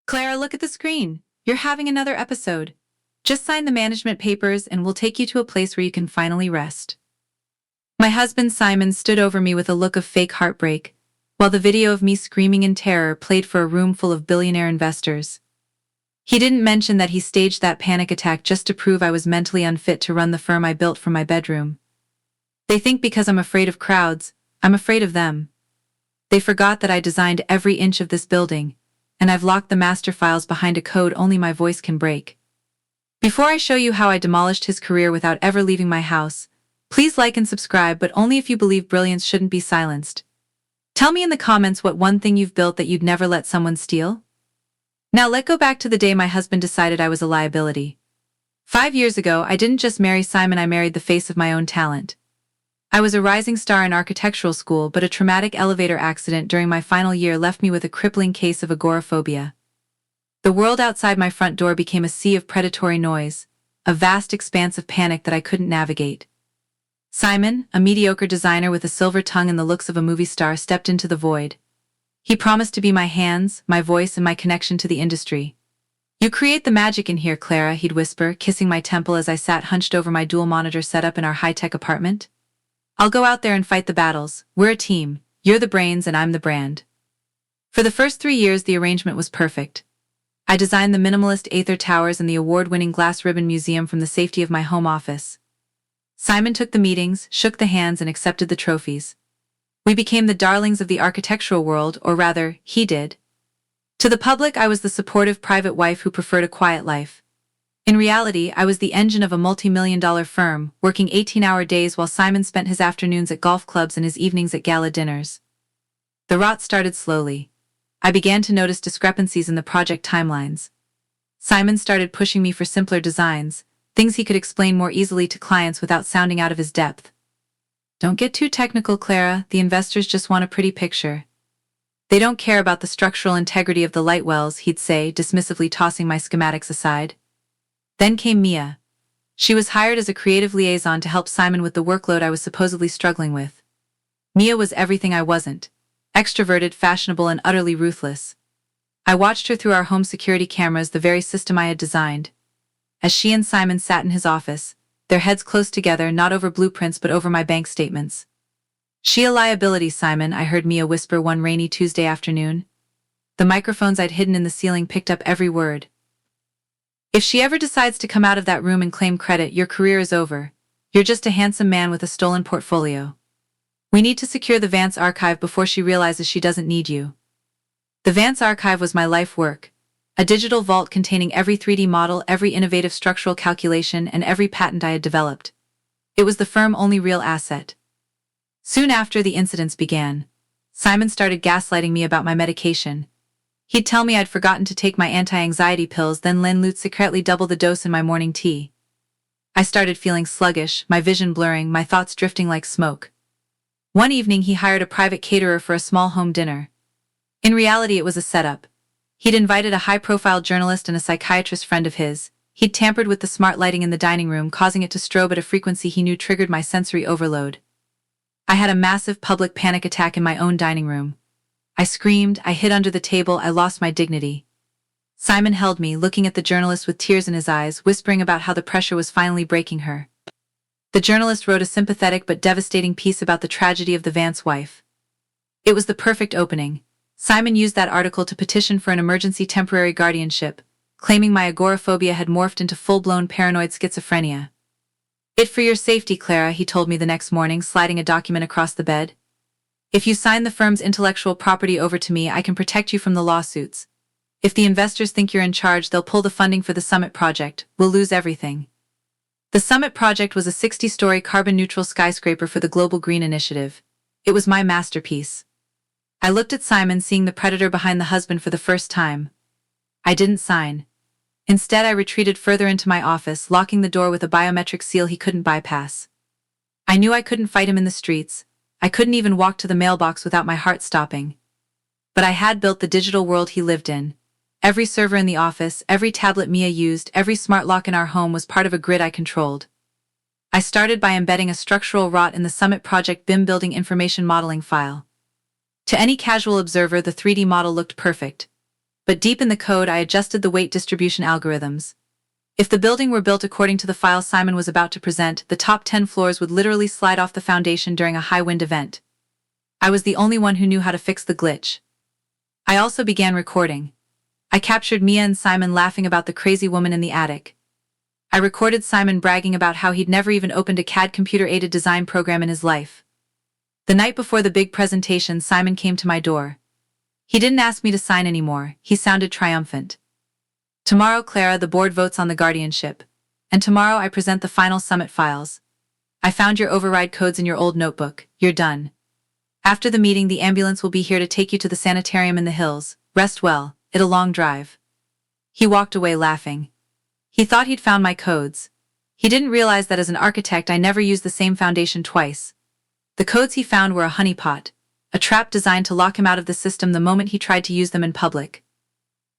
Clara, look at the screen. You're having another episode. Just sign the management papers and we'll take you to a place where you can finally rest. My husband Simon stood over me with a look of fake heartbreak, while the video of me screaming in terror played for a room full of billionaire investors. He didn't mention that he staged that panic attack just to prove I was mentally unfit to run the firm I built from my bedroom. They think because I'm afraid of crowds, I'm afraid of them. They forgot that I designed every inch of this building, and I've locked the master files behind a code only my voice can break. Before I show you how I demolished his career without ever leaving my house, please like and subscribe, but only if you believe brilliance shouldn't be silenced. Tell me in the comments what one thing you've built that you'd never let someone steal. Now let's go back to the day my husband decided I was a liability. 5 years ago, I didn't just marry Simon, I married the face of my own talent. I was a rising star in architectural school, but a traumatic elevator accident during my final year left me with a crippling case of agoraphobia. The world outside my front door became a sea of predatory noise, a vast expanse of panic that I couldn't navigate. Simon, a mediocre designer with a silver tongue and the looks of a movie star, stepped into the void. He promised to be my hands, my voice, and my connection to the industry. "You create the magic in here, Clara," he'd whisper, kissing my temple as I sat hunched over my dual-monitor setup in our high-tech apartment. "I'll go out there and fight the battles. We're a team. You're the brains and I'm the brand." For the first 3 years, the arrangement was perfect. I designed the minimalist Aether Towers and the award-winning Glass Ribbon Museum from the safety of my home office. Simon took the meetings, shook the hands, and accepted the trophies. We became the darlings of the architectural world, or rather, he did. To the public, I was the supportive private wife who preferred a quiet life. In reality, I was the engine of a multi-million-dollar firm, working 18-hour days while Simon spent his afternoons at golf clubs and his evenings at gala dinners. The rot started slowly. I began to notice discrepancies in the project timelines. Simon started pushing me for simpler designs, things he could explain more easily to clients without sounding out of his depth. "Don't get too technical, Clara. The investors just want a pretty picture. They don't care about the structural integrity of the light wells," he'd say, dismissively tossing my schematics aside. Then came Mia. She was hired as a creative liaison to help Simon with the workload I was supposedly struggling with. Mia was everything I wasn't: extroverted, fashionable, and utterly ruthless. I watched her through our home security cameras, the very system I had designed. As she and Simon sat in his office, their heads close together, not over blueprints but over my bank statements. "She a liability, Simon," I heard Mia whisper one rainy Tuesday afternoon. The microphones I'd hidden in the ceiling picked up every word. "If she ever decides to come out of that room and claim credit, your career is over. You're just a handsome man with a stolen portfolio. We need to secure the Vance archive before she realizes she doesn't need you." The Vance archive was my life work. A digital vault containing every 3D model, every innovative structural calculation, and every patent I had developed. It was the firm's only real asset. Soon after the incidents began, Simon started gaslighting me about my medication. He'd tell me I'd forgotten to take my anti-anxiety pills, then let secretly double the dose in my morning tea. I started feeling sluggish, my vision blurring, my thoughts drifting like smoke. One evening he hired a private caterer for a small home dinner. In reality, it was a setup. He'd invited a high-profile journalist and a psychiatrist friend of his. He'd tampered with the smart lighting in the dining room, causing it to strobe at a frequency he knew triggered my sensory overload. I had a massive public panic attack in my own dining room. I screamed, I hid under the table, I lost my dignity. Simon held me, looking at the journalist with tears in his eyes, whispering about how the pressure was finally breaking her. The journalist wrote a sympathetic but devastating piece about the tragedy of the Vance wife. It was the perfect opening. Simon used that article to petition for an emergency temporary guardianship, claiming my agoraphobia had morphed into full-blown paranoid schizophrenia. "It for your safety, Clara," he told me the next morning, sliding a document across the bed. "If you sign the firm's intellectual property over to me, I can protect you from the lawsuits. If the investors think you're in charge, they'll pull the funding for the Summit project. We'll lose everything." The Summit project was a 60-story carbon-neutral skyscraper for the Global Green Initiative. It was my masterpiece. I looked at Simon, seeing the predator behind the husband for the first time. I didn't sign. Instead, I retreated further into my office, locking the door with a biometric seal he couldn't bypass. I knew I couldn't fight him in the streets. I couldn't even walk to the mailbox without my heart stopping. But I had built the digital world he lived in. Every server in the office, every tablet Mia used, every smart lock in our home was part of a grid I controlled. I started by embedding a structural rot in the Summit project BIM building information modeling file. To any casual observer, the 3D model looked perfect. but deep in the code I adjusted the weight distribution algorithms. If the building were built according to the file Simon was about to present, the top 10 floors would literally slide off the foundation during a high-wind event. I was the only one who knew how to fix the glitch. I also began recording. I captured Mia and Simon laughing about the crazy woman in the attic. I recorded Simon bragging about how he'd never even opened a CAD computer-aided design program in his life. The night before the big presentation, Simon came to my door. He didn't ask me to sign anymore, he sounded triumphant. Tomorrow, Clara, the board votes on the guardianship. And tomorrow I present the final summit files. I found your override codes in your old notebook, you're done. After the meeting, the ambulance will be here to take you to the sanitarium in the hills. Rest well, it's a long drive. He walked away laughing. He thought he'd found my codes. He didn't realize that as an architect I never used the same foundation twice. The codes he found were a honeypot, a trap designed to lock him out of the system the moment he tried to use them in public.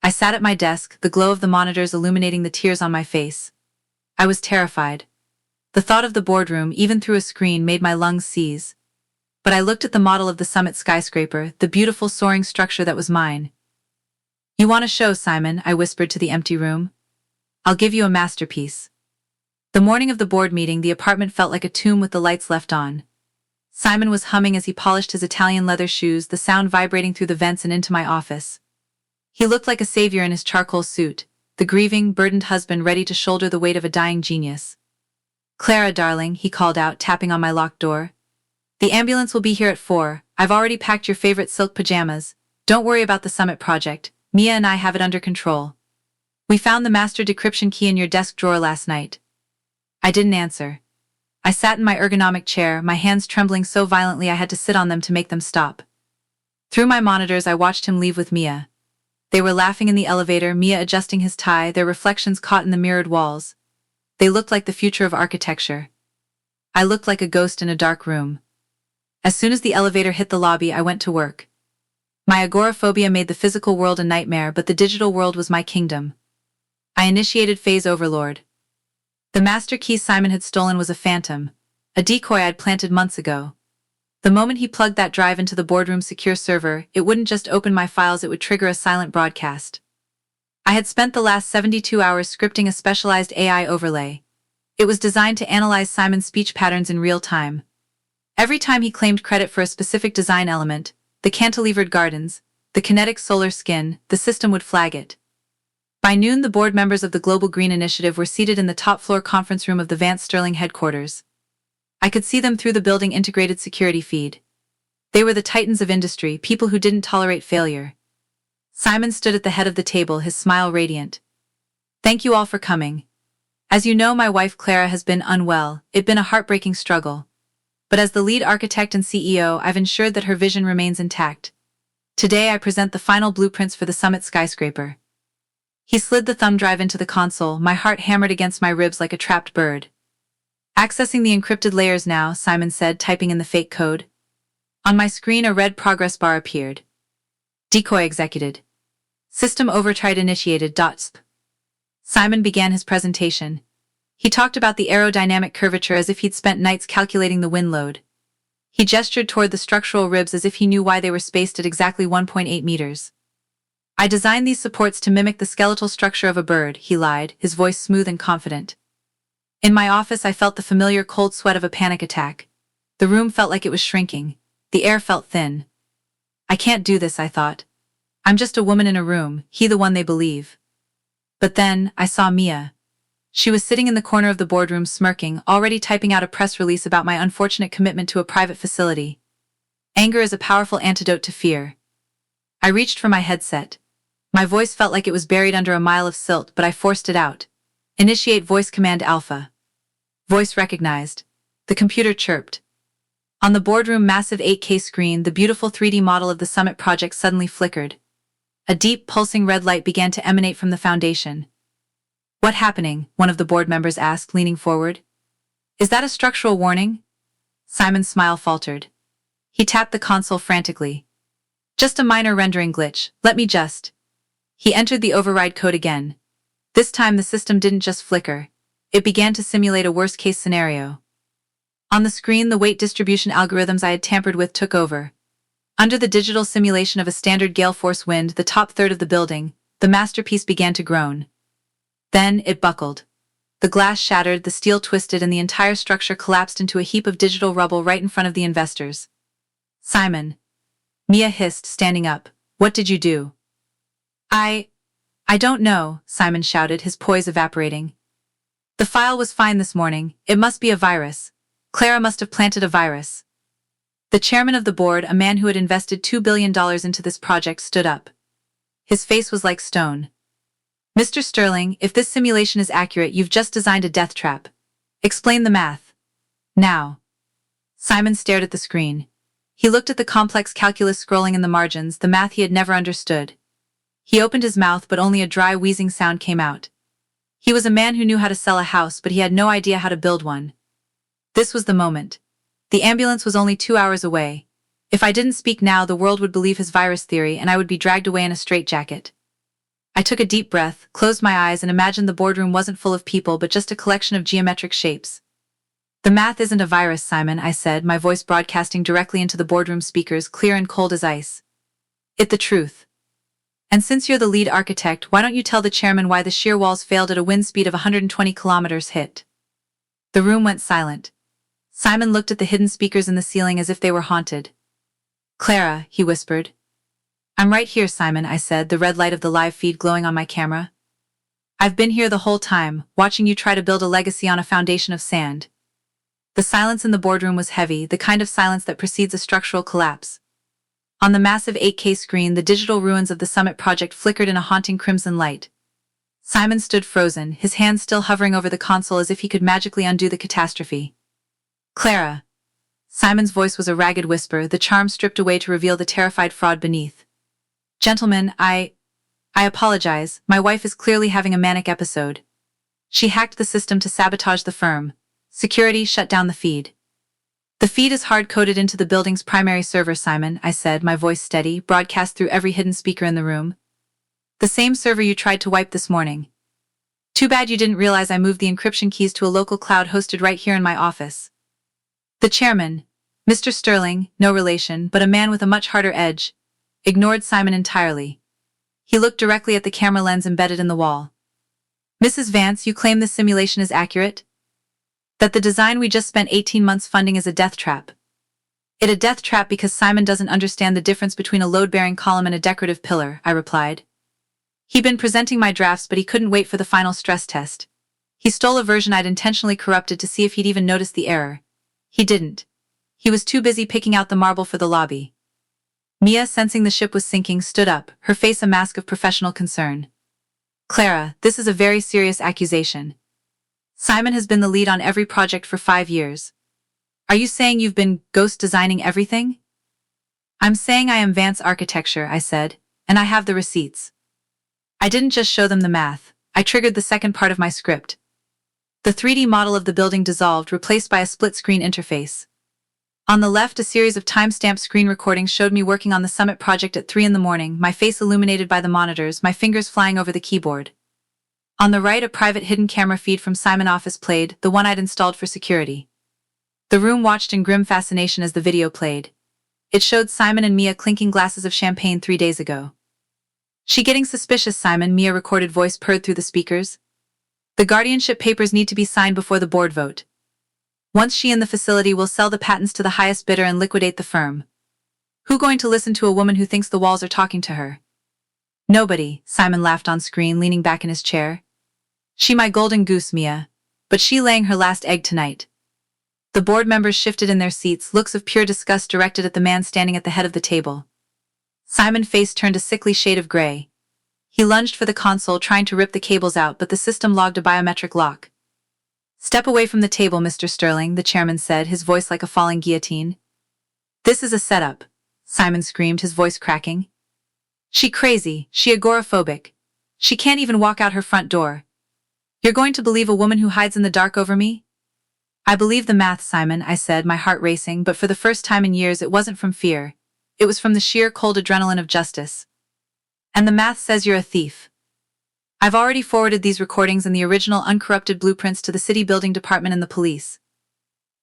I sat at my desk, the glow of the monitors illuminating the tears on my face. I was terrified. The thought of the boardroom, even through a screen, made my lungs seize. But I looked at the model of the summit skyscraper, the beautiful soaring structure that was mine. You want a show, Simon? I whispered to the empty room. I'll give you a masterpiece. The morning of the board meeting, the apartment felt like a tomb with the lights left on. Simon was humming as he polished his Italian leather shoes, the sound vibrating through the vents and into my office. He looked like a savior in his charcoal suit, the grieving, burdened husband ready to shoulder the weight of a dying genius. Clara, darling, he called out, tapping on my locked door. The ambulance will be here at 4. I've already packed your favorite silk pajamas. Don't worry about the summit project. Mia and I have it under control. We found the master decryption key in your desk drawer last night. I didn't answer. I sat in my ergonomic chair, my hands trembling so violently I had to sit on them to make them stop. Through my monitors I watched him leave with Mia. They were laughing in the elevator, Mia adjusting his tie, their reflections caught in the mirrored walls. They looked like the future of architecture. I looked like a ghost in a dark room. As soon as the elevator hit the lobby, I went to work. My agoraphobia made the physical world a nightmare, but the digital world was my kingdom. I initiated phase overlord. The master key Simon had stolen was a phantom, a decoy I'd planted months ago. The moment he plugged that drive into the boardroom secure server, it wouldn't just open my files, it would trigger a silent broadcast. I had spent the last 72 hours scripting a specialized AI overlay. It was designed to analyze Simon's speech patterns in real time. Every time he claimed credit for a specific design element, the cantilevered gardens, the kinetic solar skin, the system would flag it. By noon, the board members of the Global Green Initiative were seated in the top-floor conference room of the Vance Sterling headquarters. I could see them through the building integrated security feed. They were the titans of industry, people who didn't tolerate failure. Simon stood at the head of the table, his smile radiant. Thank you all for coming. As you know, my wife Clara has been unwell. It's been a heartbreaking struggle. But as the lead architect and CEO, I've ensured that her vision remains intact. Today I present the final blueprints for the summit skyscraper. He slid the thumb drive into the console, my heart hammered against my ribs like a trapped bird. Accessing the encrypted layers now, Simon said, typing in the fake code. On my screen a red progress bar appeared. Decoy executed. System override initiated. Simon began his presentation. He talked about the aerodynamic curvature as if he'd spent nights calculating the wind load. He gestured toward the structural ribs as if he knew why they were spaced at exactly 1.8 meters. I designed these supports to mimic the skeletal structure of a bird, he lied, his voice smooth and confident. In my office I felt the familiar cold sweat of a panic attack. The room felt like it was shrinking. The air felt thin. I can't do this, I thought. I'm just a woman in a room, he the one they believe. But then, I saw Mia. She was sitting in the corner of the boardroom smirking, already typing out a press release about my unfortunate commitment to a private facility. Anger is a powerful antidote to fear. I reached for my headset. My voice felt like it was buried under a mile of silt, but I forced it out. Initiate voice command alpha. Voice recognized. The computer chirped. On the boardroom massive 8K screen, the beautiful 3D model of the summit project suddenly flickered. A deep, pulsing red light began to emanate from the foundation. What happening? One of the board members asked, leaning forward. Is that a structural warning? Simon's smile faltered. He tapped the console frantically. Just a minor rendering glitch, let me just. He entered the override code again. This time the system didn't just flicker. It began to simulate a worst-case scenario. On the screen, the weight distribution algorithms I had tampered with took over. Under the digital simulation of a standard gale force wind, the top third of the building, the masterpiece began to groan. Then it buckled. The glass shattered, the steel twisted, and the entire structure collapsed into a heap of digital rubble right in front of the investors. "Simon," Mia hissed, standing up. "What did you do?" I don't know," Simon shouted, his poise evaporating. "The file was fine this morning. It must be a virus. Clara must have planted a virus." The chairman of the board, a man who had invested $2 billion into this project, stood up. His face was like stone. "Mr. Sterling, if this simulation is accurate, you've just designed a death trap. Explain the math. Now." Simon stared at the screen. He looked at the complex calculus scrolling in the margins, the math he had never understood. He opened his mouth, but only a dry, wheezing sound came out. He was a man who knew how to sell a house, but he had no idea how to build one. This was the moment. The ambulance was only 2 hours away. If I didn't speak now, the world would believe his virus theory, and I would be dragged away in a straitjacket. I took a deep breath, closed my eyes, and imagined the boardroom wasn't full of people but just a collection of geometric shapes. "The math isn't a virus, Simon," I said, my voice broadcasting directly into the boardroom speakers, clear and cold as ice. "It's the truth. And since you're the lead architect, why don't you tell the chairman why the shear walls failed at a wind speed of 120 kilometers hit?" The room went silent. Simon looked at the hidden speakers in the ceiling as if they were haunted. "Clara," he whispered. "I'm right here, Simon," I said, the red light of the live feed glowing on my camera. "I've been here the whole time, watching you try to build a legacy on a foundation of sand." The silence in the boardroom was heavy, the kind of silence that precedes a structural collapse. On the massive 8K screen, the digital ruins of the Summit project flickered in a haunting crimson light. Simon stood frozen, his hands still hovering over the console as if he could magically undo the catastrophe. "Clara." Simon's voice was a ragged whisper, the charm stripped away to reveal the terrified fraud beneath. "Gentlemen, I apologize. My wife is clearly having a manic episode. She hacked the system to sabotage the firm. Security shut down the feed." "The feed is hard-coded into the building's primary server, Simon," I said, my voice steady, broadcast through every hidden speaker in the room. "The same server you tried to wipe this morning. Too bad you didn't realize I moved the encryption keys to a local cloud hosted right here in my office." The chairman, Mr. Sterling, no relation, but a man with a much harder edge, ignored Simon entirely. He looked directly at the camera lens embedded in the wall. "Mrs. Vance, you claim this simulation is accurate? That the design we just spent 18 months funding is a death trap?" "It's a death trap because Simon doesn't understand the difference between a load-bearing column and a decorative pillar," I replied. "He'd been presenting my drafts, but he couldn't wait for the final stress test. He stole a version I'd intentionally corrupted to see if he'd even noticed the error. He didn't. He was too busy picking out the marble for the lobby." Mia, sensing the ship was sinking, stood up, her face a mask of professional concern. "Clara, this is a very serious accusation. Simon has been the lead on every project for 5 years. Are you saying you've been ghost designing everything?" "I'm saying I am Vance Architecture," I said, "and I have the receipts. I didn't just show them the math, I triggered the second part of my script." The 3D model of the building dissolved, replaced by a split-screen interface. On the left, a series of time-stamped screen recordings showed me working on the Summit project at 3 in the morning, my face illuminated by the monitors, my fingers flying over the keyboard. On the right, a private hidden camera feed from Simon's office played, the one I'd installed for security. The room watched in grim fascination as the video played. It showed Simon and Mia clinking glasses of champagne 3 days ago. "She getting suspicious, Simon," Mia recorded voice purred through the speakers. "The guardianship papers need to be signed before the board vote. Once she in the facility, will sell the patents to the highest bidder and liquidate the firm. Who going to listen to a woman who thinks the walls are talking to her?" "Nobody," Simon laughed on screen, leaning back in his chair. "She my golden goose, Mia. But she laying her last egg tonight." The board members shifted in their seats, looks of pure disgust directed at the man standing at the head of the table. Simon's face turned a sickly shade of gray. He lunged for the console, trying to rip the cables out, but the system logged a biometric lock. "Step away from the table, Mr. Sterling," the chairman said, his voice like a falling guillotine. "This is a setup," Simon screamed, his voice cracking. "She crazy, she agoraphobic. She can't even walk out her front door. You're going to believe a woman who hides in the dark over me?" "I believe the math, Simon," I said, my heart racing, but for the first time in years it wasn't from fear. It was from the sheer cold adrenaline of justice. "And the math says you're a thief." "I've already forwarded these recordings and the original uncorrupted blueprints to the city building department and the police.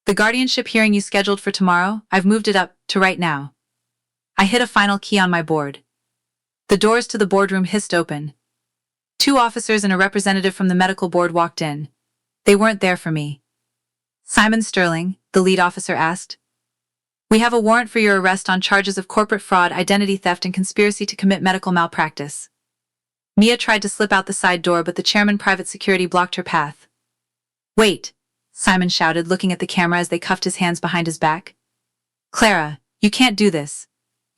The guardianship hearing you scheduled for tomorrow, I've moved it up to right now." I hit a final key on my board. The doors to the boardroom hissed open. 2 officers and a representative from the medical board walked in. They weren't there for me. Simon Sterling, the lead officer asked. We have a warrant for your arrest on charges of corporate fraud, identity theft, and conspiracy to commit medical malpractice. Mia tried to slip out the side door, but the chairman private security blocked her path. Wait, Simon shouted, looking at the camera as they cuffed his hands behind his back. Clara, you can't do this.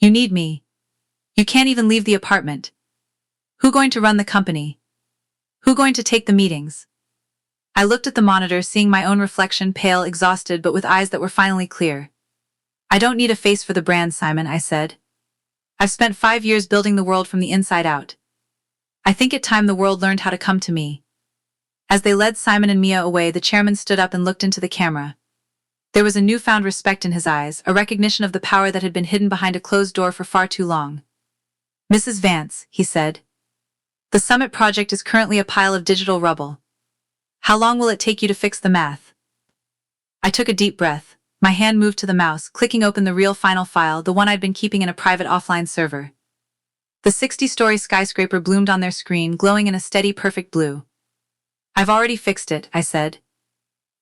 You need me. You can't even leave the apartment. Who going to run the company? Who going to take the meetings? I looked at the monitor, seeing my own reflection, pale, exhausted, but with eyes that were finally clear. I don't need a face for the brand, Simon, I said. I've spent 5 years building the world from the inside out. I think it's time the world learned how to come to me. As they led Simon and Mia away, the chairman stood up and looked into the camera. There was a newfound respect in his eyes, a recognition of the power that had been hidden behind a closed door for far too long. Mrs. Vance, he said. The Summit project is currently a pile of digital rubble. How long will it take you to fix the math? I took a deep breath. My hand moved to the mouse, clicking open the real final file, the one I'd been keeping in a private offline server. The 60-story skyscraper bloomed on their screen, glowing in a steady, perfect blue. I've already fixed it, I said.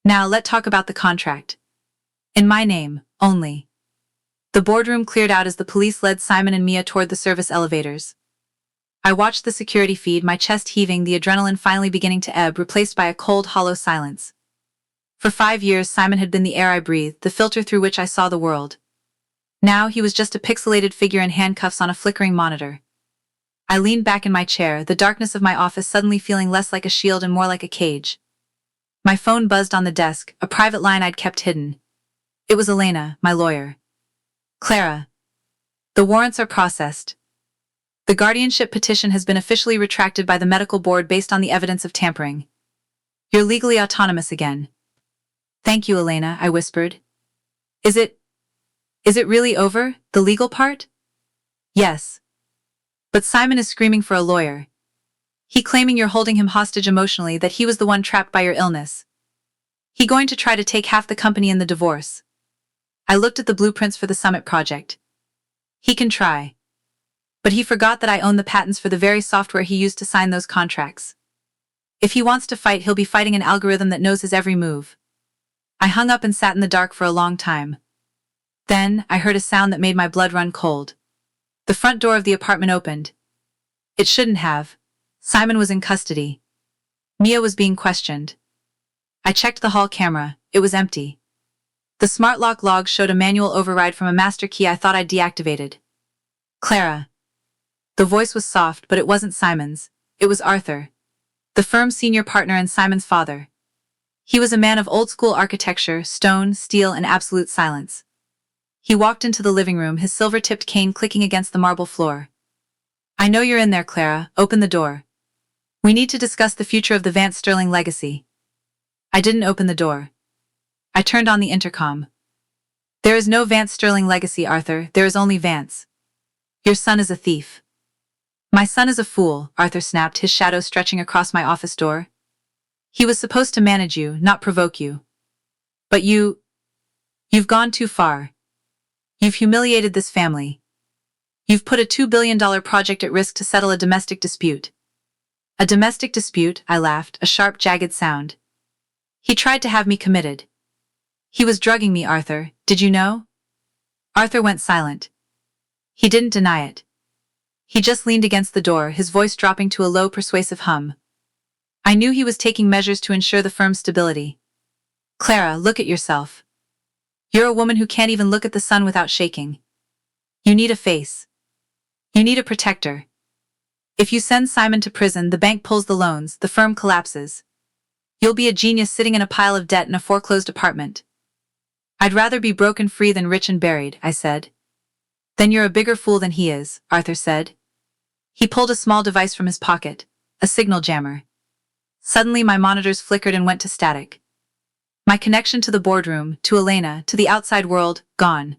Now let's talk about the contract. In my name, only. The boardroom cleared out as the police led Simon and Mia toward the service elevators. I watched the security feed, my chest heaving, the adrenaline finally beginning to ebb, replaced by a cold, hollow silence. For 5 years, Simon had been the air I breathed, the filter through which I saw the world. Now he was just a pixelated figure in handcuffs on a flickering monitor. I leaned back in my chair, the darkness of my office suddenly feeling less like a shield and more like a cage. My phone buzzed on the desk, a private line I'd kept hidden. It was Elena, my lawyer. Clara. The warrants are processed. The guardianship petition has been officially retracted by the medical board based on the evidence of tampering. You're legally autonomous again. Thank you, Elena, I whispered. Is it really over, the legal part? Yes. But Simon is screaming for a lawyer. He claiming you're holding him hostage emotionally, that he was the one trapped by your illness. He going to try to take half the company in the divorce. I looked at the blueprints for the Summit project. He can try. But he forgot that I own the patents for the very software he used to sign those contracts. If he wants to fight, he'll be fighting an algorithm that knows his every move. I hung up and sat in the dark for a long time. Then, I heard a sound that made my blood run cold. The front door of the apartment opened. It shouldn't have. Simon was in custody. Mia was being questioned. I checked the hall camera. It was empty. The smart lock log showed a manual override from a master key I thought I'd deactivated. Clara. The voice was soft, but it wasn't Simon's. It was Arthur, the firm's senior partner and Simon's father. He was a man of old-school architecture, stone, steel, and absolute silence. He walked into the living room, his silver-tipped cane clicking against the marble floor. I know you're in there, Clara. Open the door. We need to discuss the future of the Vance Sterling legacy. I didn't open the door. I turned on the intercom. There is no Vance Sterling legacy, Arthur. There is only Vance. Your son is a thief. My son is a fool, Arthur snapped, his shadow stretching across my office door. He was supposed to manage you, not provoke you. But you've gone too far. You've humiliated this family. You've put a $2 billion project at risk to settle a domestic dispute. A domestic dispute, I laughed, a sharp, jagged sound. He tried to have me committed. He was drugging me, Arthur, did you know? Arthur went silent. He didn't deny it. He just leaned against the door, his voice dropping to a low, persuasive hum. I knew he was taking measures to ensure the firm's stability. Clara, look at yourself. You're a woman who can't even look at the sun without shaking. You need a face. You need a protector. If you send Simon to prison, the bank pulls the loans, the firm collapses. You'll be a genius sitting in a pile of debt in a foreclosed apartment. I'd rather be broken free than rich and buried, I said. Then you're a bigger fool than he is, Arthur said. He pulled a small device from his pocket, a signal jammer. Suddenly my monitors flickered and went to static. My connection to the boardroom, to Elena, to the outside world, gone.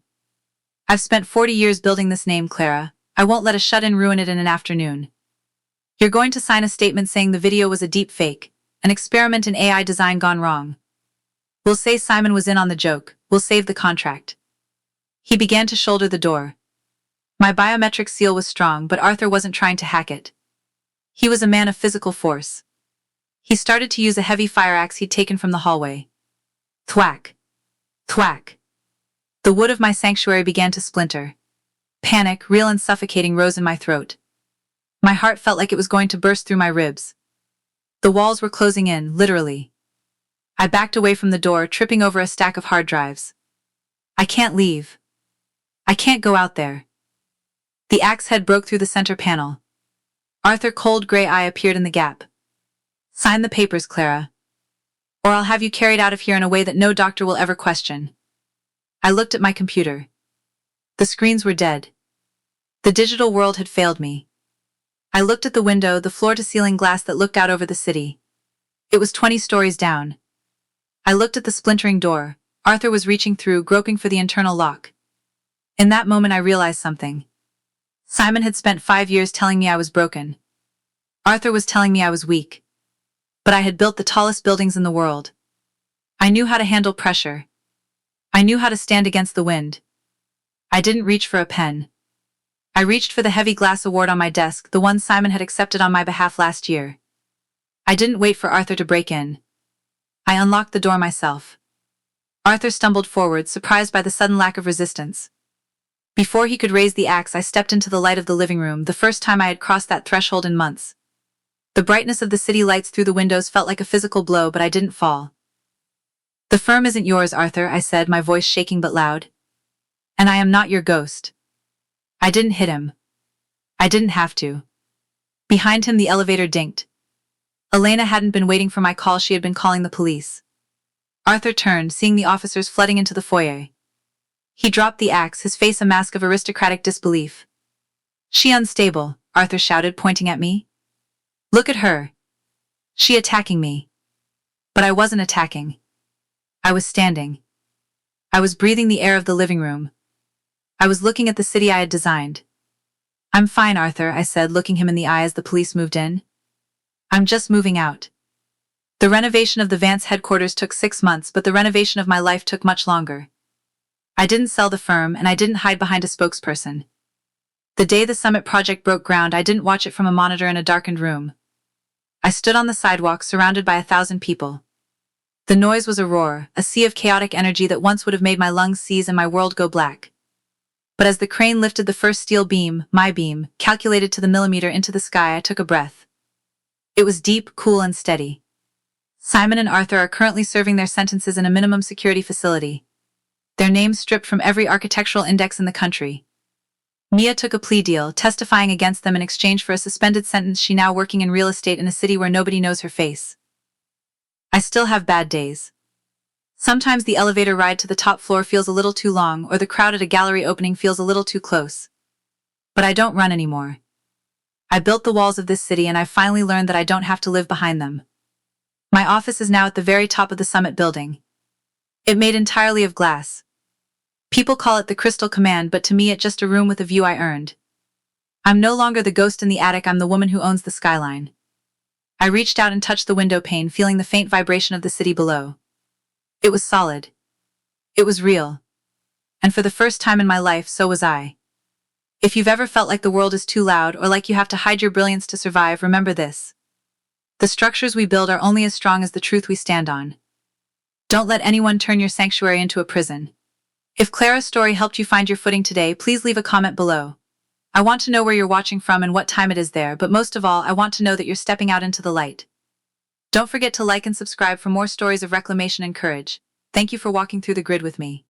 I've spent 40 years building this name, Clara. I won't let a shut-in ruin it in an afternoon. You're going to sign a statement saying the video was a deep fake, an experiment in AI design gone wrong. We'll say Simon was in on the joke. We'll save the contract. He began to shoulder the door. My biometric seal was strong, but Arthur wasn't trying to hack it. He was a man of physical force. He started to use a heavy fire axe he'd taken from the hallway. Thwack! Thwack! The wood of my sanctuary began to splinter. Panic, real and suffocating, rose in my throat. My heart felt like it was going to burst through my ribs. The walls were closing in, literally. I backed away from the door, tripping over a stack of hard drives. I can't leave. I can't go out there. The axe head broke through the center panel. Arthur's cold gray eye appeared in the gap. Sign the papers, Clara. Or I'll have you carried out of here in a way that no doctor will ever question. I looked at my computer. The screens were dead. The digital world had failed me. I looked at the window, the floor-to-ceiling glass that looked out over the city. It was 20 stories down. I looked at the splintering door. Arthur was reaching through, groping for the internal lock. In that moment I realized something. Simon had spent 5 years telling me I was broken. Arthur was telling me I was weak. But I had built the tallest buildings in the world. I knew how to handle pressure. I knew how to stand against the wind. I didn't reach for a pen. I reached for the heavy glass award on my desk, the one Simon had accepted on my behalf last year. I didn't wait for Arthur to break in. I unlocked the door myself. Arthur stumbled forward, surprised by the sudden lack of resistance. Before he could raise the axe, I stepped into the light of the living room, the first time I had crossed that threshold in months. The brightness of the city lights through the windows felt like a physical blow, but I didn't fall. "The firm isn't yours, Arthur," I said, my voice shaking but loud. "And I am not your ghost." I didn't hit him. I didn't have to. Behind him the elevator dinked. Elena hadn't been waiting for my call, she had been calling the police. Arthur turned, seeing the officers flooding into the foyer. He dropped the axe, his face a mask of aristocratic disbelief. "She unstable," Arthur shouted, pointing at me. "Look at her. She attacking me." But I wasn't attacking. I was standing. I was breathing the air of the living room. I was looking at the city I had designed. "I'm fine, Arthur," I said, looking him in the eye as the police moved in. "I'm just moving out." The renovation of the Vance headquarters took 6 months, but the renovation of my life took much longer. I didn't sell the firm, and I didn't hide behind a spokesperson. The day the Summit project broke ground, I didn't watch it from a monitor in a darkened room. I stood on the sidewalk, surrounded by 1,000 people. The noise was a roar, a sea of chaotic energy that once would have made my lungs seize and my world go black. But as the crane lifted the first steel beam, my beam, calculated to the millimeter, into the sky, I took a breath. It was deep, cool, and steady. Simon and Arthur are currently serving their sentences in a minimum security facility. Their names stripped from every architectural index in the country. Mia took a plea deal, testifying against them in exchange for a suspended sentence. She now working in real estate in a city where nobody knows her face. I still have bad days. Sometimes the elevator ride to the top floor feels a little too long, or the crowd at a gallery opening feels a little too close. But I don't run anymore. I built the walls of this city, and I've finally learned that I don't have to live behind them. My office is now at the very top of the Summit building. It made entirely of glass. People call it the Crystal Command, but to me it's just a room with a view I earned. I'm no longer the ghost in the attic, I'm the woman who owns the skyline. I reached out and touched the window pane, feeling the faint vibration of the city below. It was solid. It was real. And for the first time in my life, so was I. If you've ever felt like the world is too loud or like you have to hide your brilliance to survive, remember this. The structures we build are only as strong as the truth we stand on. Don't let anyone turn your sanctuary into a prison. If Clara's story helped you find your footing today, please leave a comment below. I want to know where you're watching from and what time it is there, but most of all, I want to know that you're stepping out into the light. Don't forget to like and subscribe for more stories of reclamation and courage. Thank you for walking through the grid with me.